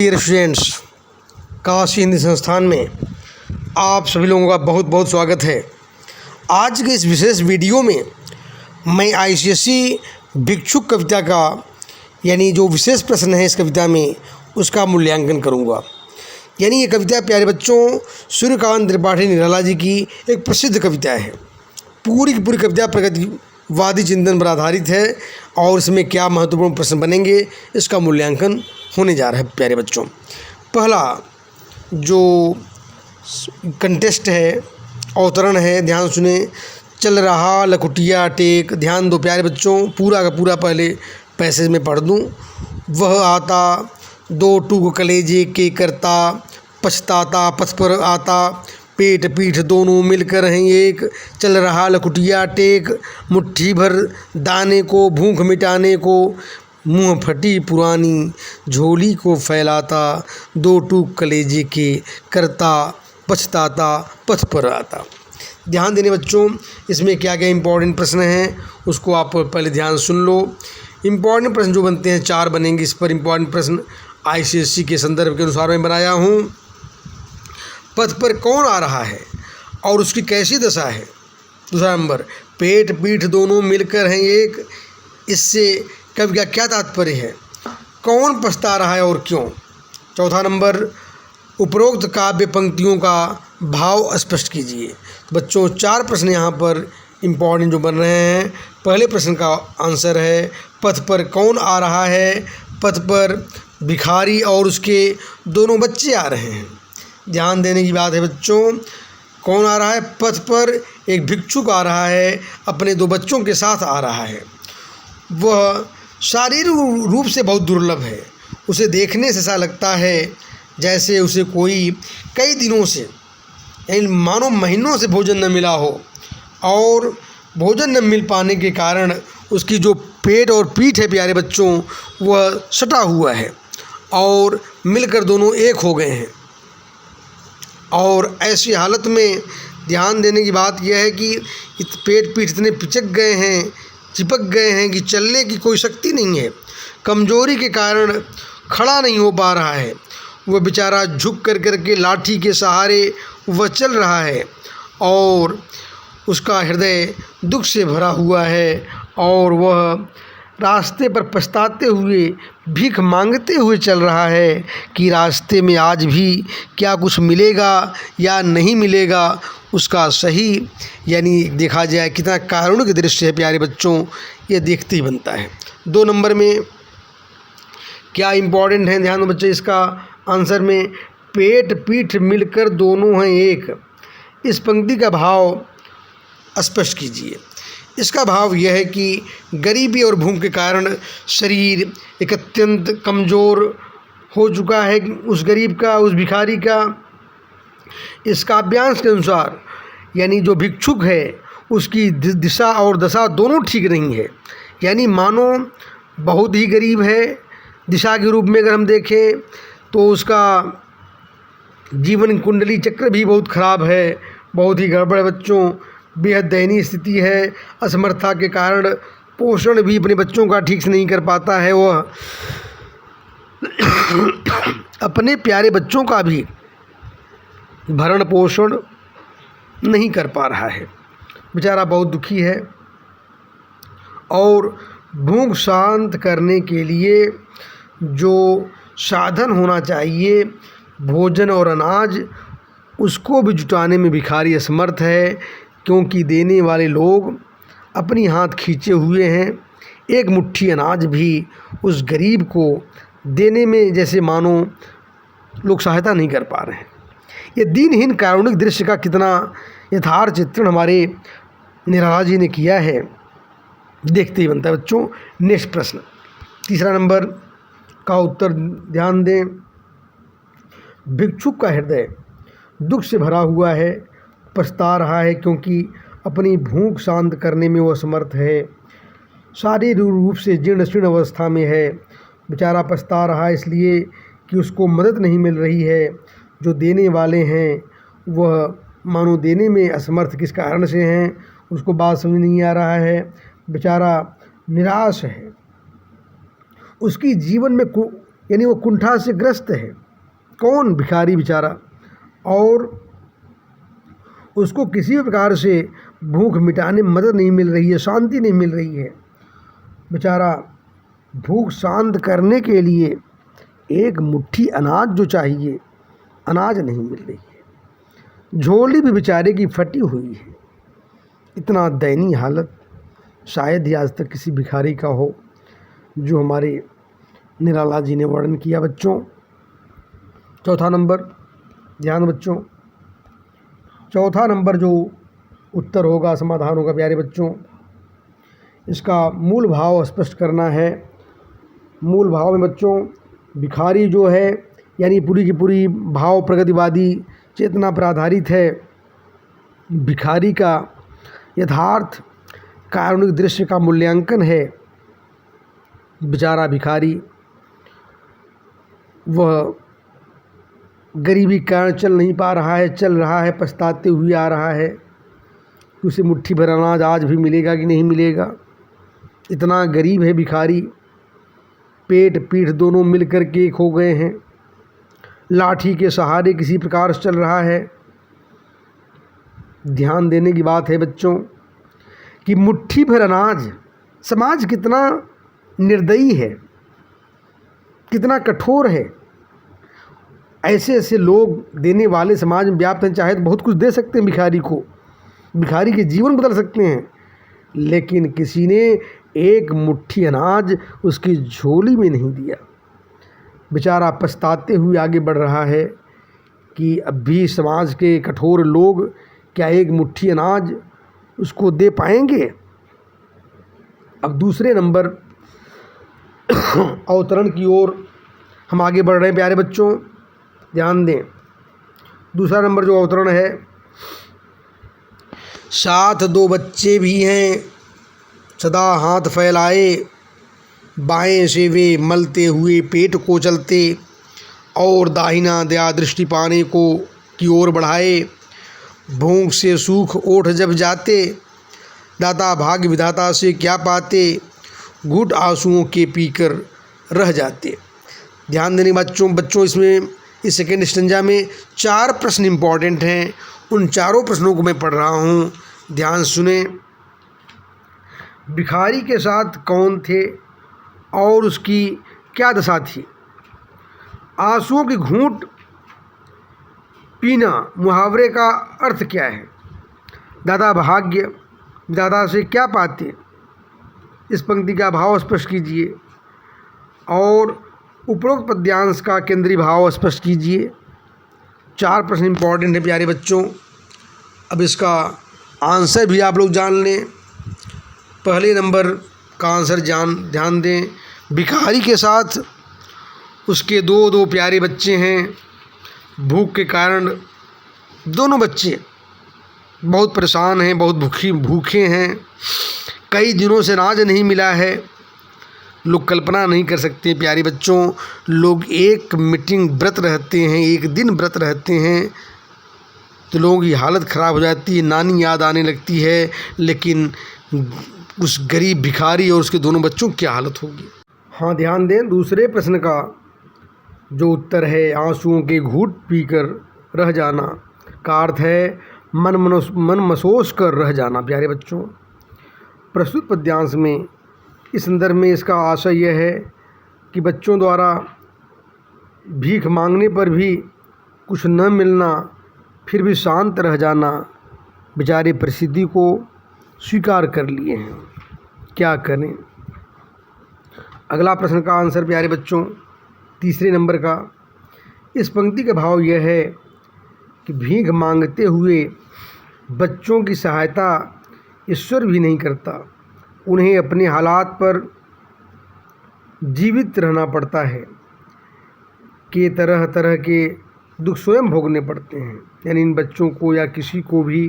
Dear students, Kashi Hindi संस्थान में आप सभी लोगों का बहुत बहुत स्वागत है। आज के इस विशेष वीडियो में मैं आईसीएसई भिक्षुक कविता का यानी जो विशेष प्रश्न है इस कविता में उसका मूल्यांकन करूंगा। यानी ये कविता प्यारे बच्चों सूर्यकांत त्रिपाठी निराला जी की एक प्रसिद्ध कविता है। पूरी की पूरी कविता प्रगतिवादी चिंतन पर आधारित है और इसमें क्या महत्वपूर्ण प्रश्न बनेंगे इसका मूल्यांकन होने जा रहा है। प्यारे बच्चों, पहला जो कंटेस्ट है, अवतरण है, ध्यान सुने। चल रहा लकुटिया टेक, ध्यान दो प्यारे बच्चों, पूरा का पूरा पहले पैसेज में पढ़ दूँ। वह आता दो टूक कलेजे के करता, पछताता पथ पर आता, पेट पीठ दोनों मिलकर हैं एक। चल रहा लकुटिया टेक, मुट्ठी भर दाने को भूख मिटाने को, मुँह फटी पुरानी झोली को फैलाता, दो टूक कलेजे के करता, पछताता पथ पर आता। ध्यान देने बच्चों, इसमें क्या क्या इंपॉर्टेंट प्रश्न हैं उसको आप पहले ध्यान सुन लो। इंपॉर्टेंट प्रश्न जो बनते हैं 4 बनेंगे। इस पर इंपॉर्टेंट प्रश्न आईसीएसई के संदर्भ के अनुसार मैं बनाया हूँ। पथ पर कौन आ रहा है और उसकी कैसी दशा है। दूसरा नंबर, पेट पीठ दोनों मिलकर हैं एक, इससे कवि का क्या तात्पर्य है। कौन पछता रहा है और क्यों। चौथा नंबर, उपरोक्त काव्य पंक्तियों का भाव स्पष्ट कीजिए। बच्चों 4 प्रश्न यहाँ पर इम्पॉर्टेंट जो बन रहे हैं। पहले प्रश्न का आंसर है पथ पर कौन आ रहा है। पथ पर भिखारी और उसके दोनों बच्चे आ रहे हैं। ध्यान देने की बात है बच्चों, कौन आ रहा है। पथ पर एक भिक्षुक आ रहा है, अपने 2 बच्चों के साथ आ रहा है। वह शारीरिक रूप से बहुत दुर्लभ है। उसे देखने से ऐसा लगता है जैसे उसे कोई कई दिनों से यानी मानो महीनों से भोजन न मिला हो, और भोजन न मिल पाने के कारण उसकी जो पेट और पीठ है प्यारे बच्चों वह सटा हुआ है और मिलकर दोनों एक हो गए हैं। और ऐसी हालत में ध्यान देने की बात यह है कि पेट पीठ इतने पिचक गए हैं, चिपक गए हैं कि चलने की कोई शक्ति नहीं है। कमजोरी के कारण खड़ा नहीं हो पा रहा है। वह बेचारा झुक कर के लाठी के सहारे वह चल रहा है और उसका हृदय दुख से भरा हुआ है और वह रास्ते पर पछताते हुए भीख मांगते हुए चल रहा है कि रास्ते में आज भी क्या कुछ मिलेगा या नहीं मिलेगा। उसका सही यानी देखा जाए कितना कारुणिक दृश्य है प्यारे बच्चों, ये देखते ही बनता है। 2 नंबर में क्या इम्पोर्टेंट है, ध्यान दो बच्चे। इसका आंसर में पेट पीठ मिलकर दोनों हैं एक, इस पंक्ति का भाव स्पष्ट कीजिए। इसका भाव यह है कि गरीबी और भूख के कारण शरीर एक अत्यंत कमज़ोर हो चुका है उस गरीब का, उस भिखारी का। इस काव्यांश के अनुसार यानी जो भिक्षुक है उसकी दिशा और दशा दोनों ठीक नहीं है। यानी मानो बहुत ही गरीब है। दिशा के रूप में अगर हम देखें तो उसका जीवन कुंडली चक्र भी बहुत ख़राब है, बहुत ही गड़बड़ बच्चों, बेहद दयनीय स्थिति है। असमर्थता के कारण पोषण भी अपने बच्चों का ठीक से नहीं कर पाता है। वह अपने प्यारे बच्चों का भी भरण पोषण नहीं कर पा रहा है। बेचारा बहुत दुखी है और भूख शांत करने के लिए जो साधन होना चाहिए, भोजन और अनाज, उसको भी जुटाने में भिखारी असमर्थ है, क्योंकि देने वाले लोग अपनी हाथ खींचे हुए हैं। एक मुट्ठी अनाज भी उस गरीब को देने में जैसे मानो लोग सहायता नहीं कर पा रहे हैं। ये दीनहीन कारुणिक दृश्य का कितना यथार्थ चित्रण हमारे निराला जी ने किया है, देखते ही बनता है बच्चों। नेक्स्ट प्रश्न, तीसरा नंबर का उत्तर ध्यान दें। भिक्षुक का हृदय दुख से भरा हुआ है, पछता रहा है क्योंकि अपनी भूख शांत करने में वो असमर्थ है। शारीरिक रूप से जीर्ण शीर्ण अवस्था में है। बेचारा पछता रहा है इसलिए कि उसको मदद नहीं मिल रही है। जो देने वाले हैं वह मानो देने में असमर्थ किस कारण से हैं उसको बात समझ नहीं आ रहा है। बेचारा निराश है। उसकी जीवन में यानी वो कुंठा से ग्रस्त है। कौन? भिखारी बेचारा। और उसको किसी भी प्रकार से भूख मिटाने में मदद नहीं मिल रही है, शांति नहीं मिल रही है। बेचारा भूख शांत करने के लिए एक मुट्ठी अनाज जो चाहिए, अनाज नहीं मिल रही है। झोली भी बेचारे की फटी हुई है। इतना दयनीय हालत शायद ही आज तक किसी भिखारी का हो जो हमारे निराला जी ने वर्णन किया। बच्चों, चौथा नंबर, ध्यान बच्चों, चौथा नंबर जो उत्तर होगा, समाधान होगा प्यारे बच्चों, इसका मूल भाव स्पष्ट करना है। मूल भाव में बच्चों भिखारी जो है यानी पूरी की पूरी भाव प्रगतिवादी चेतना पर आधारित है। भिखारी का यथार्थ कारुणिक दृश्य का मूल्यांकन है। बेचारा भिखारी वह गरीबी के कारण चल नहीं पा रहा है, चल रहा है, पछताते हुए आ रहा है। उसे मुट्ठी भर अनाज आज भी मिलेगा कि नहीं मिलेगा। इतना गरीब है भिखारी, पेट पीठ दोनों मिल कर के एक हो गए हैं। लाठी के सहारे किसी प्रकार से चल रहा है। ध्यान देने की बात है बच्चों कि मुट्ठी भर अनाज, समाज कितना निर्दयी है, कितना कठोर है। ऐसे ऐसे लोग देने वाले समाज में व्याप्त हैं। चाहे तो बहुत कुछ दे सकते हैं भिखारी को, भिखारी के जीवन बदल सकते हैं, लेकिन किसी ने एक मुट्ठी अनाज उसकी झोली में नहीं दिया। बेचारा पछताते हुए आगे बढ़ रहा है कि अब भी समाज के कठोर लोग क्या एक मुट्ठी अनाज उसको दे पाएंगे। अब दूसरे नंबर अवतरण की ओर हम आगे बढ़ रहे हैं प्यारे बच्चों, ध्यान दें। दूसरा नंबर जो अवतरण है, साथ दो बच्चे भी हैं सदा हाथ फैलाए, बाएं से वे मलते हुए पेट को चलते, और दाहिना दया दृष्टि पाने को की ओर बढ़ाए। भूख से सूख ओठ जब जाते, दाता भाग्य विधाता से क्या पाते, घुट आंसुओं के पीकर रह जाते। ध्यान देने बच्चों इसमें इस सेकेंड स्टेंजा में 4 प्रश्न इम्पॉर्टेंट हैं। उन चारों प्रश्नों को मैं पढ़ रहा हूँ, ध्यान सुने। भिखारी के साथ कौन थे और उसकी क्या दशा थी? आंसुओं की घूंट पीना मुहावरे का अर्थ क्या है? दादा भाग्य दादा से क्या पाते? इस पंक्ति का भाव स्पष्ट कीजिए और उपरोक्त पद्यांश का केंद्रीय भाव स्पष्ट कीजिए। 4 प्रश्न इम्पॉर्टेंट है प्यारे बच्चों। अब इसका आंसर भी आप लोग जान लें। पहले नंबर का आंसर ध्यान दें। भिखारी के साथ उसके दो प्यारे बच्चे हैं। भूख के कारण दोनों बच्चे बहुत परेशान हैं, बहुत भूखे हैं। कई दिनों से अनाज नहीं मिला है। लोग कल्पना नहीं कर सकते प्यारे बच्चों, लोग एक मीटिंग व्रत रहते हैं, एक दिन व्रत रहते हैं तो लोगों की हालत ख़राब हो जाती है, नानी याद आने लगती है। लेकिन उस गरीब भिखारी और उसके दोनों बच्चों की क्या हालत होगी। हाँ, ध्यान दें। दूसरे प्रश्न का जो उत्तर है, आंसुओं के घूंट पीकर रह जाना का अर्थ है मन मसोस कर रह जाना। प्यारे बच्चों, प्रस्तुत पद्यांश में इस संदर्भ में इसका आशय यह है कि बच्चों द्वारा भीख मांगने पर भी कुछ न मिलना, फिर भी शांत रह जाना, बेचारे परिस्थिति को स्वीकार कर लिए हैं, क्या करें। अगला प्रश्न का आंसर प्यारे बच्चों, तीसरे नंबर का, इस पंक्ति का भाव यह है कि भीख मांगते हुए बच्चों की सहायता ईश्वर भी नहीं करता, उन्हें अपने हालात पर जीवित रहना पड़ता है कि तरह तरह के दुख स्वयं भोगने पड़ते हैं। यानी इन बच्चों को या किसी को भी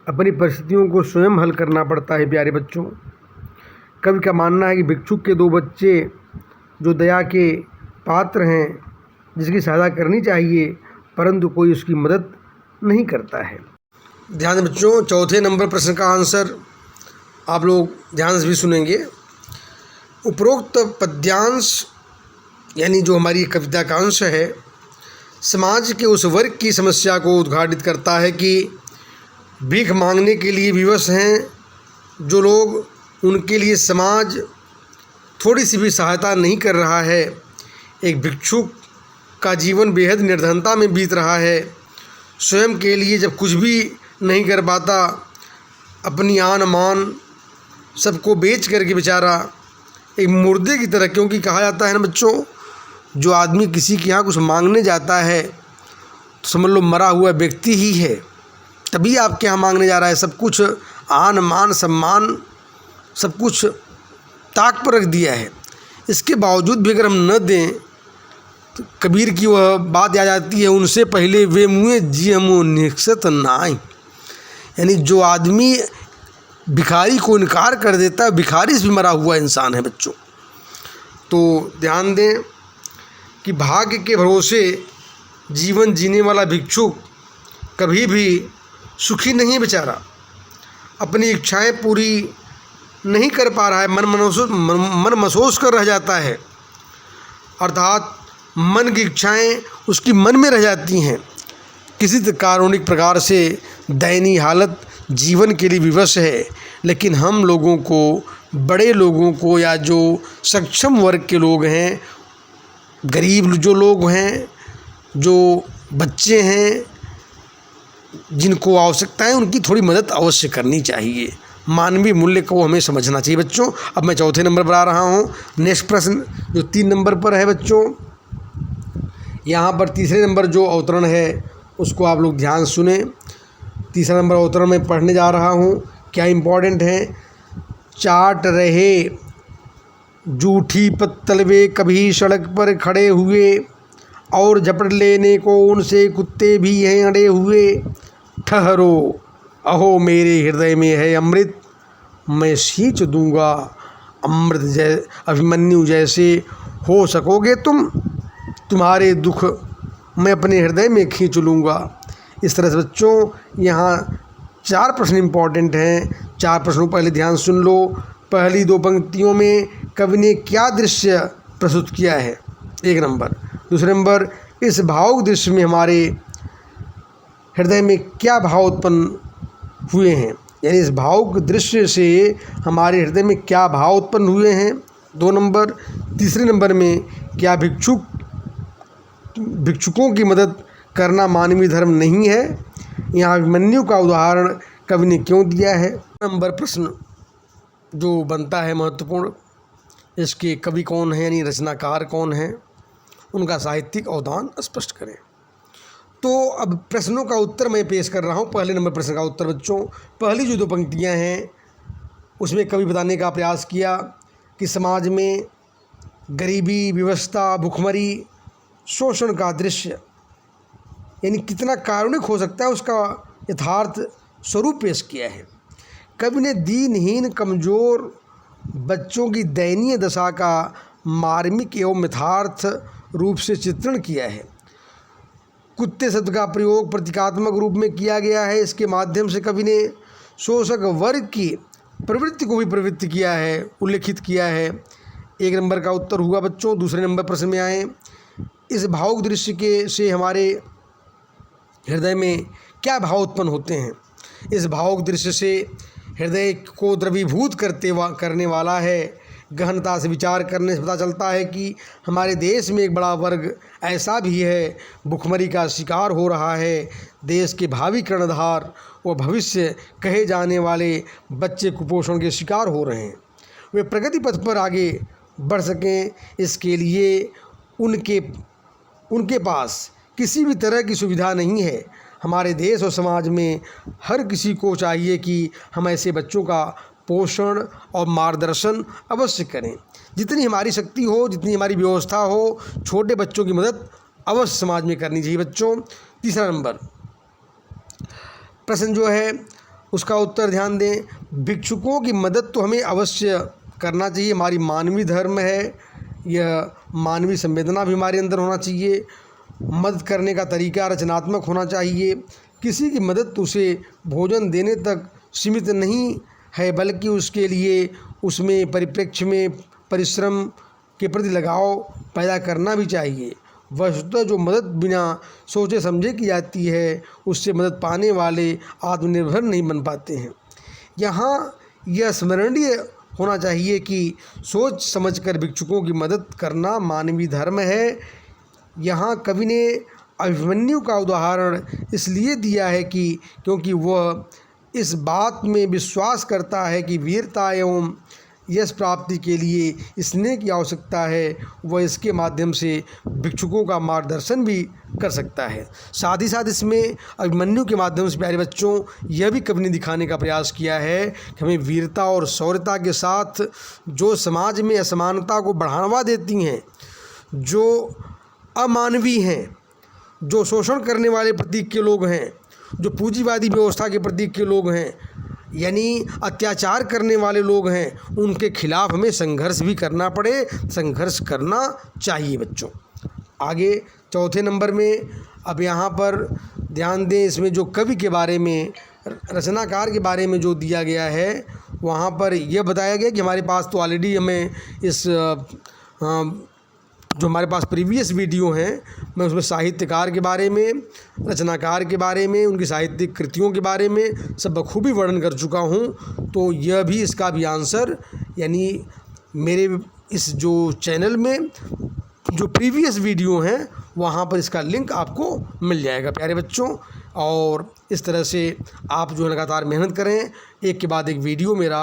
अपनी परिस्थितियों को स्वयं हल करना पड़ता है। प्यारे बच्चों, कवि का मानना है कि भिक्षुक के 2 बच्चे जो दया के पात्र हैं, जिसकी सहायता करनी चाहिए, परंतु कोई उसकी मदद नहीं करता है। ध्यान दें बच्चों, चौथे नंबर प्रश्न का आंसर आप लोग ध्यान से भी सुनेंगे। उपरोक्त पद्यांश यानी जो हमारी कविता का अंश है, समाज के उस वर्ग की समस्या को उद्घाटित करता है कि भीख मांगने के लिए विवश हैं जो लोग, उनके लिए समाज थोड़ी सी भी सहायता नहीं कर रहा है। एक भिक्षुक का जीवन बेहद निर्धनता में बीत रहा है। स्वयं के लिए जब कुछ भी नहीं कर पाता, अपनी आन मान सबको बेच करके बेचारा एक मुर्दे की तरह, क्योंकि कहा जाता है ना बच्चों, जो आदमी किसी के यहाँ कुछ मांगने जाता है तो समझ लो मरा हुआ व्यक्ति ही है, तभी आपके यहाँ मांगने जा रहा है। सब कुछ आन मान सम्मान सब कुछ ताक पर रख दिया है। इसके बावजूद भी अगर हम न दें तो कबीर की वह बात याद आती है, उनसे पहले वे मुँह जी हम निकसत नाई। यानी जो आदमी भिखारी को इनकार कर देता है, भिखारी से भी मरा हुआ इंसान है बच्चों। तो ध्यान दें कि भाग्य के भरोसे जीवन जीने वाला भिक्षुक कभी भी सुखी नहीं बेचारा, अपनी इच्छाएं पूरी नहीं कर पा रहा है, मन महसूस कर रह जाता है, अर्थात मन की इच्छाएं उसकी मन में रह जाती हैं। किसी कारुणिक प्रकार से दयनीय हालत जीवन के लिए विवश है। लेकिन हम लोगों को, बड़े लोगों को, या जो सक्षम वर्ग के लोग हैं, गरीब जो लोग हैं, जो बच्चे हैं, जिनको आवश्यकता है, उनकी थोड़ी मदद अवश्य करनी चाहिए। मानवीय मूल्य को हमें समझना चाहिए बच्चों। अब मैं चौथे नंबर पर आ रहा हूँ। नेक्स्ट प्रश्न जो 3 नंबर पर है बच्चों, यहाँ पर तीसरे नंबर जो अवतरण है उसको आप लोग ध्यान सुने। तीसरा नंबर अवतरण मैं पढ़ने जा रहा हूँ। क्या इम्पोर्टेंट है? चाट रहे जूठी पत्तल वे कभी सड़क पर खड़े हुए, और झपट लेने को उनसे कुत्ते भी हैं अड़े हुए। ठहरो अहो मेरे हृदय में है अमृत, मैं सींच दूंगा अमृत अभिमन्यु जैसे हो सकोगे तुम, तुम्हारे दुख मैं अपने हृदय में खींच लूँगा। इस तरह से बच्चों यहाँ 4 प्रश्न इम्पॉर्टेंट हैं। 4 प्रश्नों पहले ध्यान सुन लो। पहली 2 पंक्तियों में कवि ने क्या दृश्य प्रस्तुत किया है, 1 नंबर। दूसरे नंबर, इस भावुक दृश्य में हमारे हृदय में क्या भाव उत्पन्न हुए हैं, यानी इस भावुक दृश्य से हमारे हृदय में क्या भाव उत्पन्न हुए हैं, 2 नंबर। तीसरे नंबर में, क्या भिक्षुकों की मदद करना मानवीय धर्म नहीं है? यहाँ अभिमन्यु का उदाहरण कवि ने क्यों दिया है? नंबर प्रश्न जो बनता है महत्वपूर्ण, इसके कवि कौन है, यानी रचनाकार कौन है, उनका साहित्यिक अवदान स्पष्ट करें। तो अब प्रश्नों का उत्तर मैं पेश कर रहा हूँ। पहले नंबर प्रश्न का उत्तर बच्चों, पहली जो 2 पंक्तियाँ हैं उसमें कवि बताने का प्रयास किया कि समाज में गरीबी, विवशता, भुखमरी, शोषण का दृश्य यानी कितना कारुणिक हो सकता है, उसका यथार्थ स्वरूप पेश किया है। कवि ने दीनहीन कमज़ोर बच्चों की दयनीय दशा का मार्मिक एवं यथार्थ रूप से चित्रण किया है। कुत्ते शब्द का प्रयोग प्रतीकात्मक रूप में किया गया है। इसके माध्यम से कवि ने शोषक वर्ग की प्रवृत्ति को भी प्रवृत्त किया है, उल्लेखित किया है। 1 नंबर का उत्तर हुआ बच्चों। दूसरे नंबर प्रश्न में आए, इस भावुक दृश्य के से हमारे हृदय में क्या भाव उत्पन्न होते हैं? इस भावुक दृश्य से हृदय को द्रवीभूत करने वाला है। गहनता से विचार करने से पता चलता है कि हमारे देश में एक बड़ा वर्ग ऐसा भी है, भुखमरी का शिकार हो रहा है। देश के भावी कर्णधार व भविष्य कहे जाने वाले बच्चे कुपोषण के शिकार हो रहे हैं। वे प्रगति पथ पर आगे बढ़ सकें, इसके लिए उनके पास किसी भी तरह की सुविधा नहीं है। हमारे देश और समाज में हर किसी को चाहिए कि हम ऐसे बच्चों का पोषण और मार्गदर्शन अवश्य करें। जितनी हमारी शक्ति हो, जितनी हमारी व्यवस्था हो, छोटे बच्चों की मदद अवश्य समाज में करनी चाहिए बच्चों। तीसरा नंबर प्रश्न जो है उसका उत्तर ध्यान दें। भिक्षुकों की मदद तो हमें अवश्य करना चाहिए, हमारी मानवीय धर्म है, यह मानवीय संवेदना भी हमारे अंदर होना चाहिए। मदद करने का तरीका रचनात्मक होना चाहिए। किसी की मदद तो उसे भोजन देने तक सीमित नहीं है, बल्कि उसके लिए उसमें परिप्रेक्ष्य में परिश्रम के प्रति लगाव पैदा करना भी चाहिए। वस्तुतः जो मदद बिना सोचे समझे की जाती है, उससे मदद पाने वाले आत्मनिर्भर नहीं बन पाते हैं। यहाँ यह स्मरणीय होना चाहिए कि सोच समझकर भिक्षुकों की मदद करना मानवीय धर्म है। यहाँ कवि ने अभिमन्यु का उदाहरण इसलिए दिया है कि क्योंकि वह इस बात में विश्वास करता है कि वीरता एवं यश प्राप्ति के लिए स्नेह की आवश्यकता है, वह इसके माध्यम से भिक्षुकों का मार्गदर्शन भी कर सकता है। साथ ही साथ इसमें अभिमन्यु के माध्यम से प्यारे बच्चों यह भी कवि ने दिखाने का प्रयास किया है कि हमें वीरता और शौर्यता के साथ जो समाज में असमानता को बढ़ावा देती हैं, जो अमानवीय हैं, जो शोषण करने वाले प्रतीक के लोग हैं, जो पूंजीवादी व्यवस्था के प्रतीक के लोग हैं, यानी अत्याचार करने वाले लोग हैं, उनके खिलाफ हमें संघर्ष भी करना पड़े, संघर्ष करना चाहिए बच्चों। आगे चौथे नंबर में अब यहाँ पर ध्यान दें, इसमें जो कवि के बारे में, रचनाकार के बारे में जो दिया गया है, वहाँ पर यह बताया गया कि हमारे पास तो ऑलरेडी हमें इस जो हमारे पास प्रीवियस वीडियो हैं, मैं उसमें साहित्यकार के बारे में, रचनाकार के बारे में, उनकी साहित्यिक कृतियों के बारे में सब बखूबी वर्णन कर चुका हूँ। तो यह भी इसका भी आंसर, यानी मेरे इस जो चैनल में जो प्रीवियस वीडियो हैं वहाँ पर इसका लिंक आपको मिल जाएगा प्यारे बच्चों। और इस तरह से आप जो लगातार मेहनत करें, एक के बाद एक वीडियो मेरा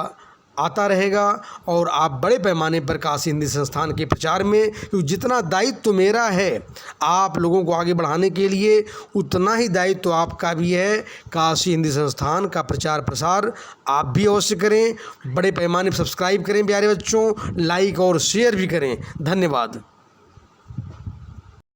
आता रहेगा और आप बड़े पैमाने पर काशी हिंदी संस्थान के प्रचार में, क्योंकि जितना दायित्व मेरा है आप लोगों को आगे बढ़ाने के लिए, उतना ही दायित्व आपका भी है। काशी हिंदी संस्थान का प्रचार प्रसार आप भी अवश्य करें, बड़े पैमाने पर सब्सक्राइब करें प्यारे बच्चों, लाइक और शेयर भी करें। धन्यवाद।